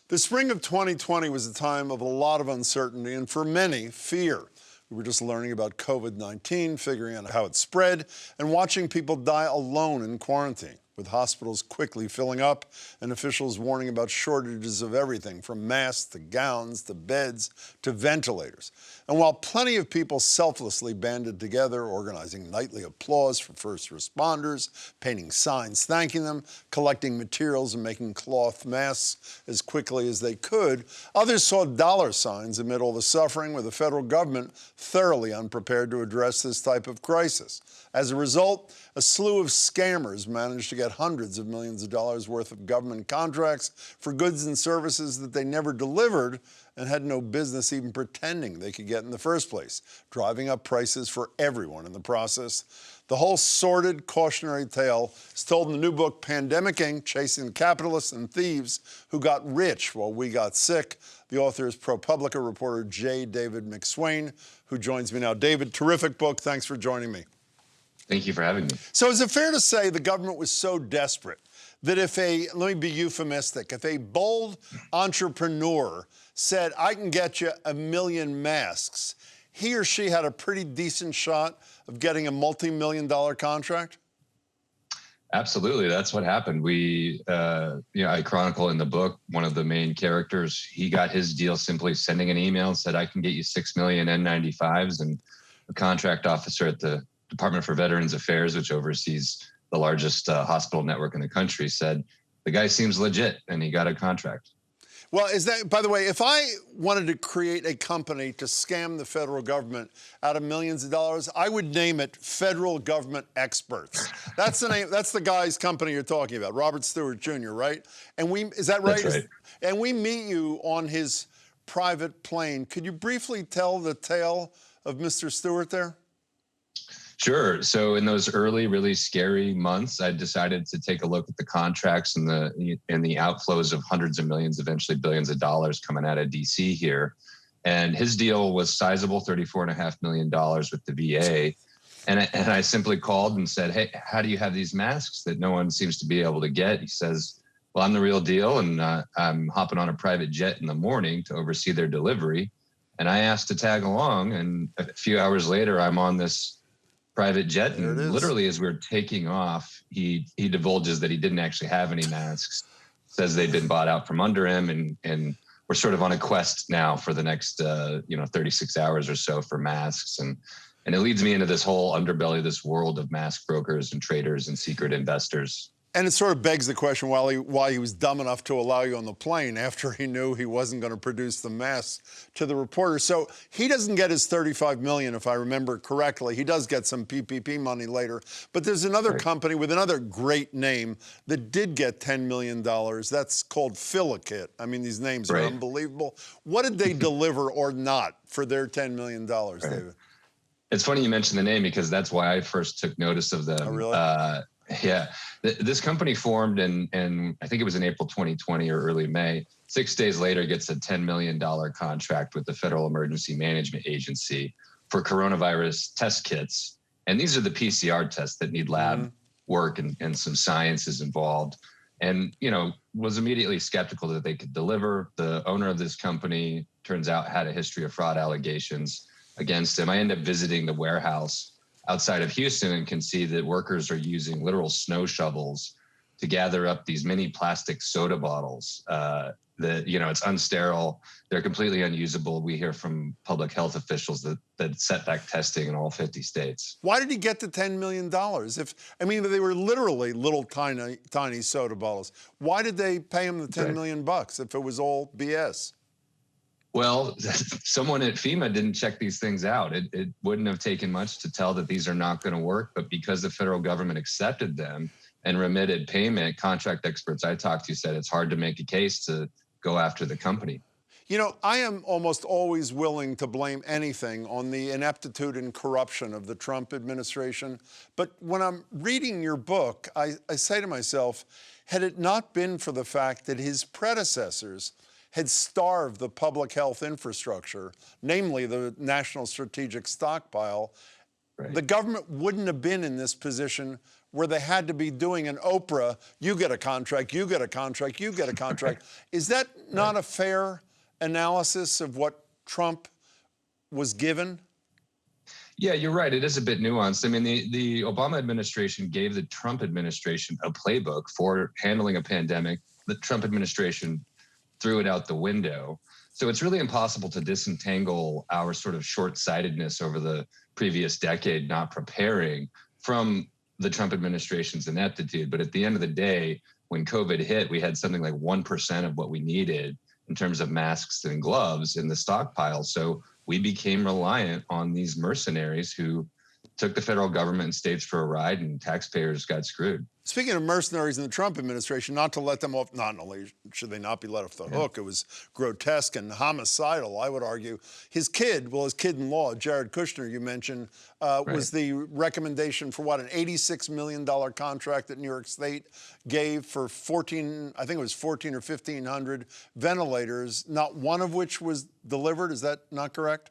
The spring of 2020 was a time of a lot of uncertainty and, for many, fear. We were just learning about COVID-19, figuring out how it spread, and watching people die alone in quarantine, with hospitals quickly filling up and officials warning about shortages of everything from masks to gowns to beds to ventilators. And while plenty of people selflessly banded together, organizing nightly applause for first responders, painting signs thanking them, collecting materials and making cloth masks as quickly as they could, others saw dollar signs amid all the suffering, with the federal government thoroughly unprepared to address this type of crisis. As a result, a slew of scammers managed to get hundreds of millions of dollars worth of government contracts for goods and services that they never delivered and had no business even pretending they could get in the first place, driving up prices for everyone in the process. The whole sordid, cautionary tale is told in the new book, Pandemic Inc., Chasing Capitalists and Thieves Who Got Rich While We Got Sick. The author is ProPublica reporter J. David McSwane, who joins me now. David, terrific book. Thanks for joining me. Thank you for having me. So is it fair to say the government was so desperate that if let me be euphemistic, if a bold entrepreneur said, I can get you 1 million masks, he or she had a pretty decent shot of getting a multi-million-dollar contract? Absolutely, that's what happened. I chronicle in the book, one of the main characters, he got his deal simply sending an email and said, I can get you 6 million N95s, and a contract officer at the Department for Veterans Affairs, which oversees the largest hospital network in the country, said, the guy seems legit, and he got a contract. Well, is that, by the way, if I wanted to create a company to scam the federal government out of millions of dollars, I would name it Federal Government Experts. That's the name, that's the guy's company you're talking about, Robert Stewart Jr., right? And is that right? That's right. And we meet you on his private plane. Could you briefly tell the tale of Mr. Stewart there? Sure. So in those early, really scary months, I decided to take a look at the contracts and the outflows of hundreds of millions, eventually billions of dollars coming out of DC here. And his deal was sizable, $34.5 million with the VA. And I simply called and said, hey, how do you have these masks that no one seems to be able to get? He says, well, I'm the real deal, and I'm hopping on a private jet in the morning to oversee their delivery. And I asked to tag along, and a few hours later, I'm on this private jet, and literally as we're taking off, he divulges that he didn't actually have any masks, says they'd been bought out from under him, and we're sort of on a quest now for the next 36 hours or so for masks, and it leads me into this whole underbelly, this world of mask brokers and traders and secret investors. And it sort of begs the question why he was dumb enough to allow you on the plane after he knew he wasn't going to produce the masks to the reporter. So he doesn't get his $35 million, if I remember correctly. He does get some PPP money later. But there's another company with another great name that did get $10 million. That's called Filikit. I mean, these names are unbelievable. What did they deliver or not for their $10 million, David? It's funny you mentioned the name, because that's why I first took notice of them. Oh, really? Yeah, this company formed in I think it was in April 2020 or early May. 6 days later, gets a $10 million contract with the Federal Emergency Management Agency for coronavirus test kits. And these are the PCR tests that need lab work and some science is involved. And, was immediately skeptical that they could deliver. The owner of this company, turns out, had a history of fraud allegations against him. I ended up visiting the warehouse outside of Houston and can see that workers are using literal snow shovels to gather up these mini plastic soda bottles that, it's unsterile. They're completely unusable. We hear from public health officials that set back testing in all 50 states. Why did he get the $10 million? They were literally little tiny soda bottles. Why did they pay him the $10 million bucks if it was all BS? Well, someone at FEMA didn't check these things out. It wouldn't have taken much to tell that these are not going to work, but because the federal government accepted them and remitted payment, contract experts I talked to said it's hard to make a case to go after the company. I am almost always willing to blame anything on the ineptitude and corruption of the Trump administration. But when I'm reading your book, I say to myself, had it not been for the fact that his predecessors had starved the public health infrastructure, namely the National Strategic Stockpile, the government wouldn't have been in this position where they had to be doing an Oprah, you get a contract, you get a contract, you get a contract. Is that not a fair analysis of what Trump was given? Yeah, you're right. It is a bit nuanced. I mean, the Obama administration gave the Trump administration a playbook for handling a pandemic. The Trump administration threw it out the window. So it's really impossible to disentangle our sort of short-sightedness over the previous decade, not preparing, from the Trump administration's ineptitude. But at the end of the day, when COVID hit, we had something like 1% of what we needed in terms of masks and gloves in the stockpile. So we became reliant on these mercenaries who took the federal government and states for a ride, and taxpayers got screwed. Speaking of mercenaries in the Trump administration, not to let them off, not only should they not be let off the hook, it was grotesque and homicidal, I would argue. His kid-in-law, Jared Kushner, you mentioned, was the recommendation for what, an $86 million contract that New York State gave for 14, I think it was 14 or 1,500 ventilators, not one of which was delivered. Is that not correct?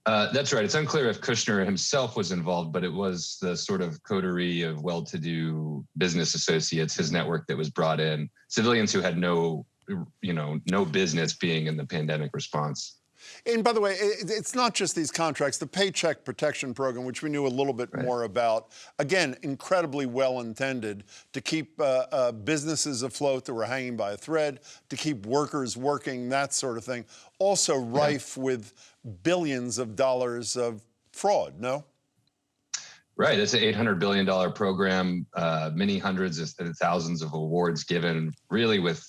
That's right. It's unclear if Kushner himself was involved, but it was the sort of coterie of well-to-do business associates, his network, that was brought in, civilians who had no business being in the pandemic response. And by the way, it's not just these contracts. The Paycheck Protection Program, which we knew a little bit more about, again, incredibly well-intended to keep businesses afloat that were hanging by a thread, to keep workers working, that sort of thing. Also rife with billions of dollars of fraud, no? Right. It's an $800 billion program, many hundreds of thousands of awards given, really with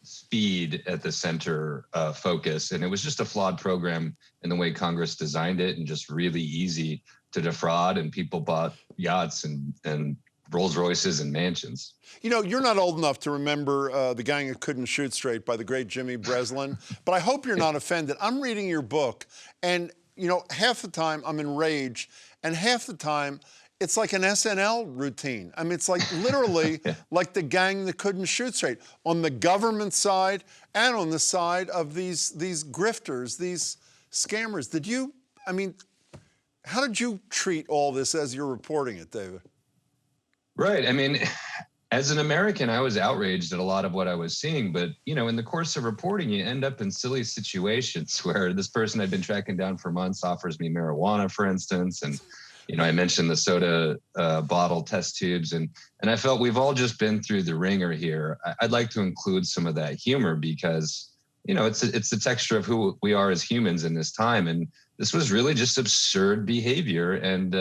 speed at the center focus. And it was just a flawed program in the way Congress designed it, and just really easy to defraud. And people bought yachts and Rolls Royces and mansions. You know, you're not old enough to remember The Gang That Couldn't Shoot Straight by the great Jimmy Breslin, but I hope you're not offended. I'm reading your book, and, you know, half the time I'm enraged, and half the time it's like an SNL routine. I mean, it's like literally like The Gang That Couldn't Shoot Straight on the government side and on the side of these grifters, these scammers. How did you treat all this as you're reporting it, David? Right. I mean, as an American, I was outraged at a lot of what I was seeing. But, you know, in the course of reporting, you end up in silly situations where this person I'd been tracking down for months offers me marijuana, for instance. And, you know, I mentioned the soda bottle test tubes. And I felt we've all just been through the ringer here. I'd like to include some of that humor because, you know, it's the texture of who we are as humans in this time. And this was really just absurd behavior and,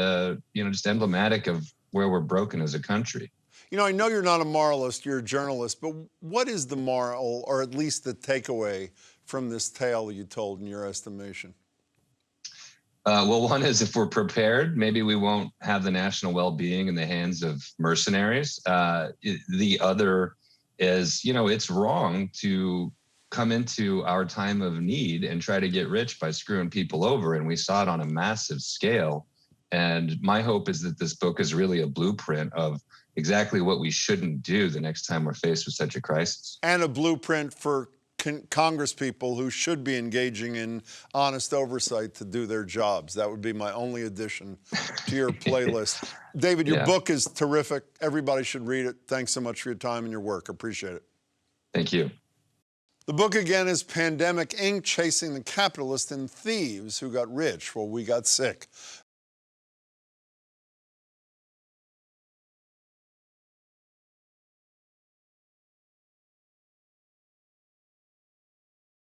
you know, just emblematic of where we're broken as a country. You know, I know you're not a moralist, you're a journalist, but what is the moral, or at least the takeaway from this tale you told in your estimation? Well, one is, if we're prepared, maybe we won't have the national well-being in the hands of mercenaries. The other is, you know, it's wrong to come into our time of need and try to get rich by screwing people over. And we saw it on a massive scale. And my hope is that this book is really a blueprint of exactly what we shouldn't do the next time we're faced with such a crisis. And a blueprint for Congress people who should be engaging in honest oversight to do their jobs. That would be my only addition to your playlist. David, your book is terrific. Everybody should read it. Thanks so much for your time and your work. Appreciate it. Thank you. The book again is Pandemic Inc., Chasing the Capitalists and Thieves Who Got Rich While We Got Sick.